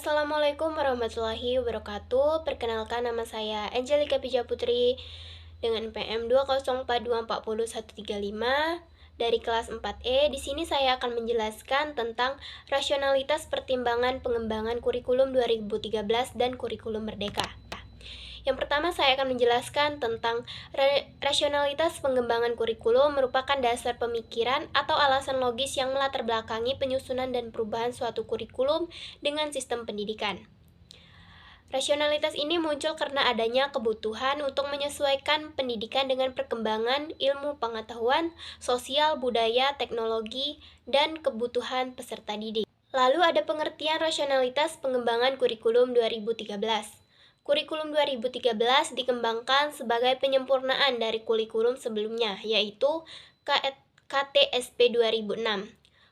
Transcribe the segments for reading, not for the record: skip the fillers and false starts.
Assalamualaikum warahmatullahi wabarakatuh. Perkenalkan, nama saya Angelika Pijaputri dengan PM 204240135 dari kelas 4E. Di sini saya akan menjelaskan tentang rasionalitas pertimbangan pengembangan kurikulum 2013 dan kurikulum merdeka. Yang pertama, saya akan menjelaskan tentang rasionalitas pengembangan kurikulum merupakan dasar pemikiran atau alasan logis yang melatar belakangi penyusunan dan perubahan suatu kurikulum dengan sistem pendidikan. Rasionalitas ini muncul karena adanya kebutuhan untuk menyesuaikan pendidikan dengan perkembangan ilmu pengetahuan, sosial, budaya, teknologi, dan kebutuhan peserta didik. Lalu ada pengertian rasionalitas pengembangan kurikulum 2013. Kurikulum 2013 dikembangkan sebagai penyempurnaan dari kurikulum sebelumnya, yaitu KTSP 2006.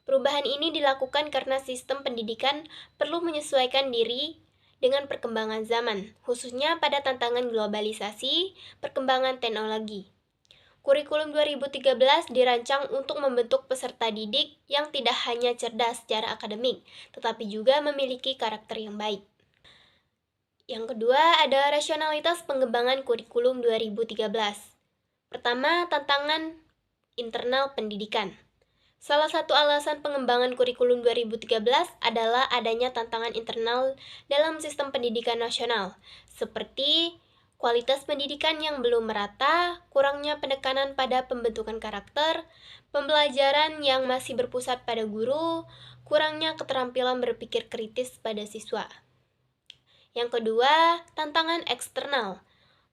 Perubahan ini dilakukan karena sistem pendidikan perlu menyesuaikan diri dengan perkembangan zaman, khususnya pada tantangan globalisasi, perkembangan teknologi. Kurikulum 2013 dirancang untuk membentuk peserta didik yang tidak hanya cerdas secara akademik, tetapi juga memiliki karakter yang baik. Yang kedua, ada rasionalitas pengembangan kurikulum 2013. Pertama, tantangan internal pendidikan. Salah satu alasan pengembangan kurikulum 2013 adalah adanya tantangan internal dalam sistem pendidikan nasional, seperti kualitas pendidikan yang belum merata, kurangnya penekanan pada pembentukan karakter, pembelajaran yang masih berpusat pada guru, kurangnya keterampilan berpikir kritis pada siswa. Yang kedua, tantangan eksternal.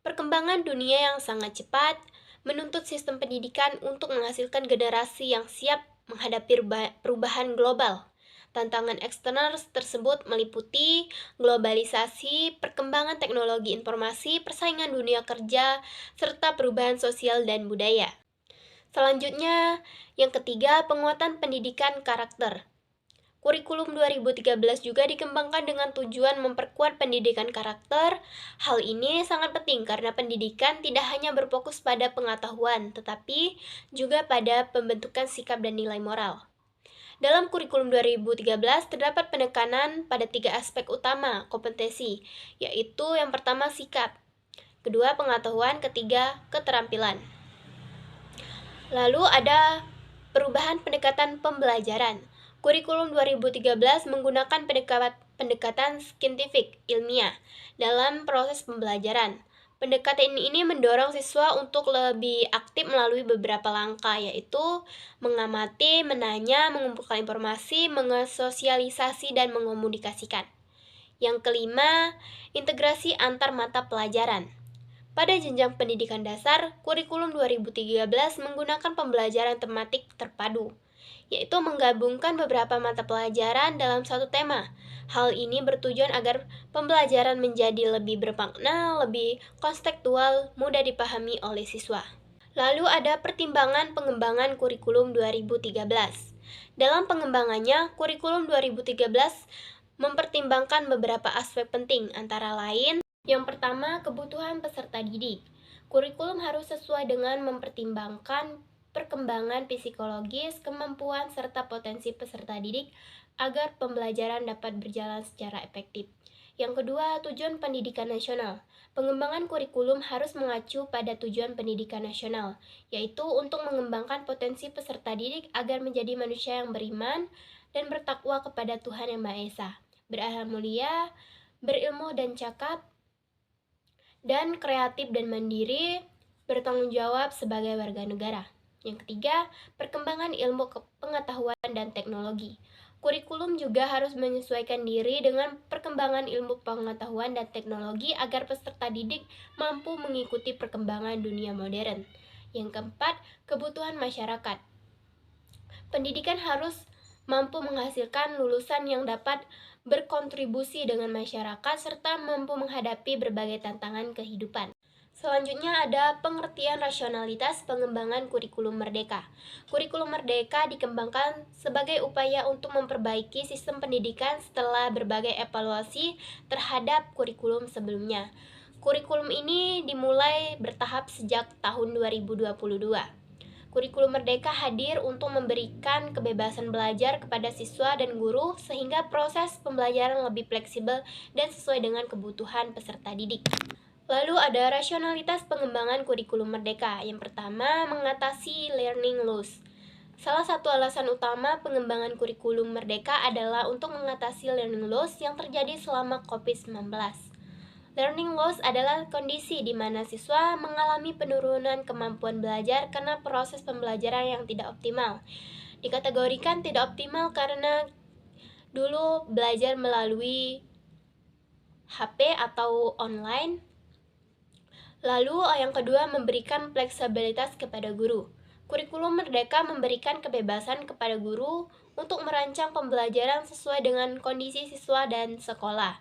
Perkembangan dunia yang sangat cepat menuntut sistem pendidikan untuk menghasilkan generasi yang siap menghadapi perubahan global. Tantangan eksternal tersebut meliputi globalisasi, perkembangan teknologi informasi, persaingan dunia kerja, serta perubahan sosial dan budaya. Selanjutnya, yang ketiga, penguatan pendidikan karakter. Kurikulum 2013 juga dikembangkan dengan tujuan memperkuat pendidikan karakter. Hal ini sangat penting karena pendidikan tidak hanya berfokus pada pengetahuan, tetapi juga pada pembentukan sikap dan nilai moral. Dalam kurikulum 2013 terdapat penekanan pada 3 aspek utama kompetensi, yaitu yang pertama sikap, kedua pengetahuan, ketiga keterampilan. Lalu ada perubahan pendekatan pembelajaran. Kurikulum 2013 menggunakan pendekatan saintifik ilmiah dalam proses pembelajaran. Pendekatan ini mendorong siswa untuk lebih aktif melalui beberapa langkah, yaitu mengamati, menanya, mengumpulkan informasi, mengesosialisasi, dan mengomunikasikan. Yang kelima, integrasi antar mata pelajaran. Pada jenjang pendidikan dasar, kurikulum 2013 menggunakan pembelajaran tematik terpadu, yaitu menggabungkan beberapa mata pelajaran dalam satu tema. Hal ini bertujuan agar pembelajaran menjadi lebih bermakna, lebih konstekstual, mudah dipahami oleh siswa. Lalu ada pertimbangan pengembangan kurikulum 2013. Dalam pengembangannya, kurikulum 2013 mempertimbangkan beberapa aspek penting, antara lain yang pertama, kebutuhan peserta didik. Kurikulum harus sesuai dengan mempertimbangkan perkembangan psikologis, kemampuan, serta potensi peserta didik agar pembelajaran dapat berjalan secara efektif. Yang kedua, tujuan pendidikan nasional. Pengembangan kurikulum harus mengacu pada tujuan pendidikan nasional, yaitu untuk mengembangkan potensi peserta didik agar menjadi manusia yang beriman dan bertakwa kepada Tuhan Yang Maha Esa, berakhlak mulia, berilmu dan cakap, dan kreatif dan mandiri, bertanggung jawab sebagai warga negara. Yang ketiga, perkembangan ilmu pengetahuan dan teknologi. Kurikulum juga harus menyesuaikan diri dengan perkembangan ilmu pengetahuan dan teknologi agar peserta didik mampu mengikuti perkembangan dunia modern. Yang keempat, kebutuhan masyarakat. Pendidikan harus mampu menghasilkan lulusan yang dapat berkontribusi dengan masyarakat serta mampu menghadapi berbagai tantangan kehidupan. Selanjutnya ada pengertian rasionalitas pengembangan kurikulum merdeka. Kurikulum merdeka dikembangkan sebagai upaya untuk memperbaiki sistem pendidikan setelah berbagai evaluasi terhadap kurikulum sebelumnya. Kurikulum ini dimulai bertahap sejak tahun 2022. Kurikulum Merdeka hadir untuk memberikan kebebasan belajar kepada siswa dan guru sehingga proses pembelajaran lebih fleksibel dan sesuai dengan kebutuhan peserta didik. Lalu ada rasionalitas pengembangan kurikulum Merdeka. Yang pertama, mengatasi learning loss. Salah satu alasan utama pengembangan kurikulum Merdeka adalah untuk mengatasi learning loss yang terjadi selama COVID-19. Learning loss adalah kondisi di mana siswa mengalami penurunan kemampuan belajar karena proses pembelajaran yang tidak optimal. Dikategorikan tidak optimal karena dulu belajar melalui HP atau online. Lalu yang kedua, memberikan fleksibilitas kepada guru. Kurikulum Merdeka memberikan kebebasan kepada guru untuk merancang pembelajaran sesuai dengan kondisi siswa dan sekolah.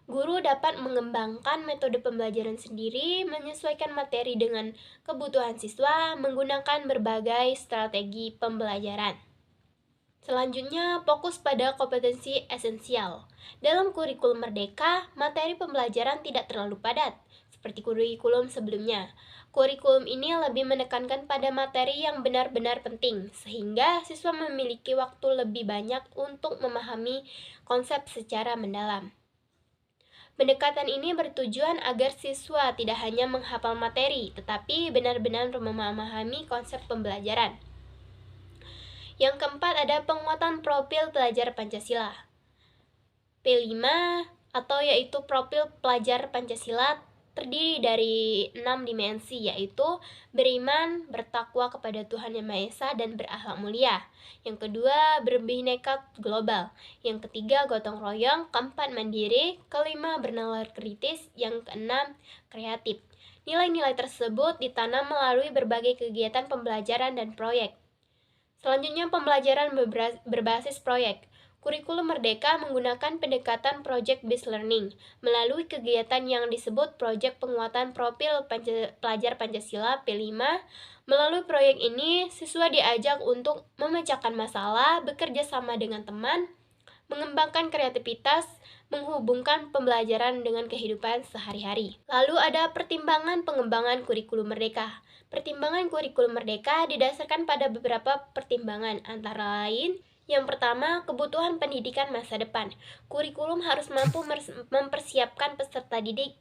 Guru dapat mengembangkan metode pembelajaran sendiri, menyesuaikan materi dengan kebutuhan siswa, menggunakan berbagai strategi pembelajaran. Selanjutnya, fokus pada kompetensi esensial. Dalam kurikulum Merdeka, materi pembelajaran tidak terlalu padat, seperti kurikulum sebelumnya. Kurikulum ini lebih menekankan pada materi yang benar-benar penting, sehingga siswa memiliki waktu lebih banyak untuk memahami konsep secara mendalam. Pendekatan ini bertujuan agar siswa tidak hanya menghafal materi, tetapi benar-benar memahami konsep pembelajaran. Yang keempat ada penguatan profil pelajar Pancasila. P5 atau yaitu profil pelajar Pancasila terdiri dari 6 dimensi, yaitu beriman, bertakwa kepada Tuhan Yang Maha Esa, dan berakhlak mulia. Yang kedua, berbineka global. Yang ketiga, gotong royong. Keempat, mandiri. Kelima, bernalar kritis. Yang keenam, kreatif. Nilai-nilai tersebut ditanam melalui berbagai kegiatan pembelajaran dan proyek. Selanjutnya, pembelajaran berbasis proyek. Kurikulum Merdeka menggunakan pendekatan project-based learning melalui kegiatan yang disebut Proyek Penguatan Profil Pelajar Pancasila P5. Melalui proyek ini, siswa diajak untuk memecahkan masalah, bekerja sama dengan teman, mengembangkan kreativitas, menghubungkan pembelajaran dengan kehidupan sehari-hari. Lalu ada pertimbangan pengembangan kurikulum Merdeka. Pertimbangan kurikulum Merdeka didasarkan pada beberapa pertimbangan, antara lain yang pertama, kebutuhan pendidikan masa depan. Kurikulum harus mampu mempersiapkan peserta didik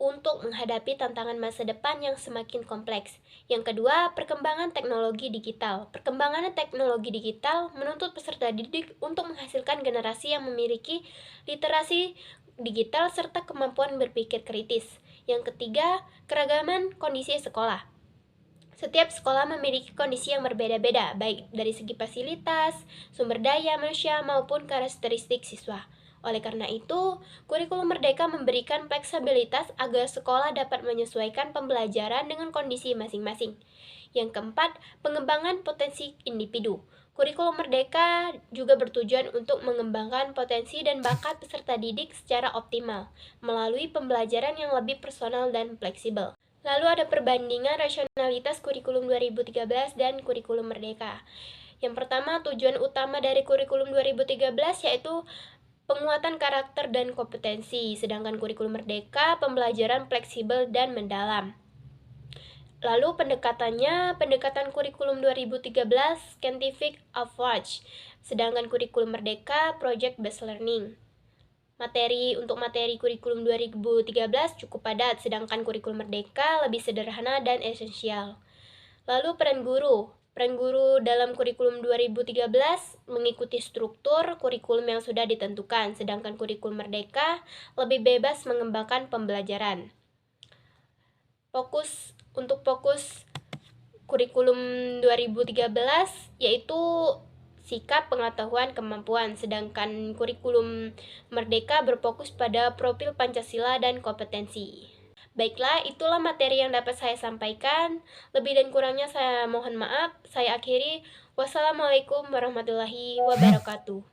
untuk menghadapi tantangan masa depan yang semakin kompleks. Yang kedua, perkembangan teknologi digital. Perkembangan teknologi digital menuntut peserta didik untuk menghasilkan generasi yang memiliki literasi digital serta kemampuan berpikir kritis. Yang ketiga, keragaman kondisi sekolah. Setiap sekolah memiliki kondisi yang berbeda-beda, baik dari segi fasilitas, sumber daya manusia, maupun karakteristik siswa. Oleh karena itu, kurikulum Merdeka memberikan fleksibilitas agar sekolah dapat menyesuaikan pembelajaran dengan kondisi masing-masing. Yang keempat, pengembangan potensi individu. Kurikulum Merdeka juga bertujuan untuk mengembangkan potensi dan bakat peserta didik secara optimal, melalui pembelajaran yang lebih personal dan fleksibel. Lalu ada perbandingan rasionalitas kurikulum 2013 dan kurikulum Merdeka. Yang pertama, tujuan utama dari kurikulum 2013 yaitu penguatan karakter dan kompetensi, sedangkan kurikulum Merdeka pembelajaran fleksibel dan mendalam. Lalu pendekatan kurikulum 2013 scientific approach, sedangkan kurikulum Merdeka project based learning. Untuk materi kurikulum 2013 cukup padat, sedangkan kurikulum Merdeka lebih sederhana dan esensial. Lalu peran guru. Peran guru dalam kurikulum 2013 mengikuti struktur kurikulum yang sudah ditentukan, sedangkan kurikulum Merdeka lebih bebas mengembangkan pembelajaran. Fokus kurikulum 2013 yaitu sikap, pengetahuan, kemampuan, sedangkan kurikulum Merdeka berfokus pada profil Pancasila dan kompetensi. Baiklah, itulah materi yang dapat saya sampaikan. Lebih dan kurangnya saya mohon maaf. Saya akhiri. Wassalamualaikum warahmatullahi wabarakatuh.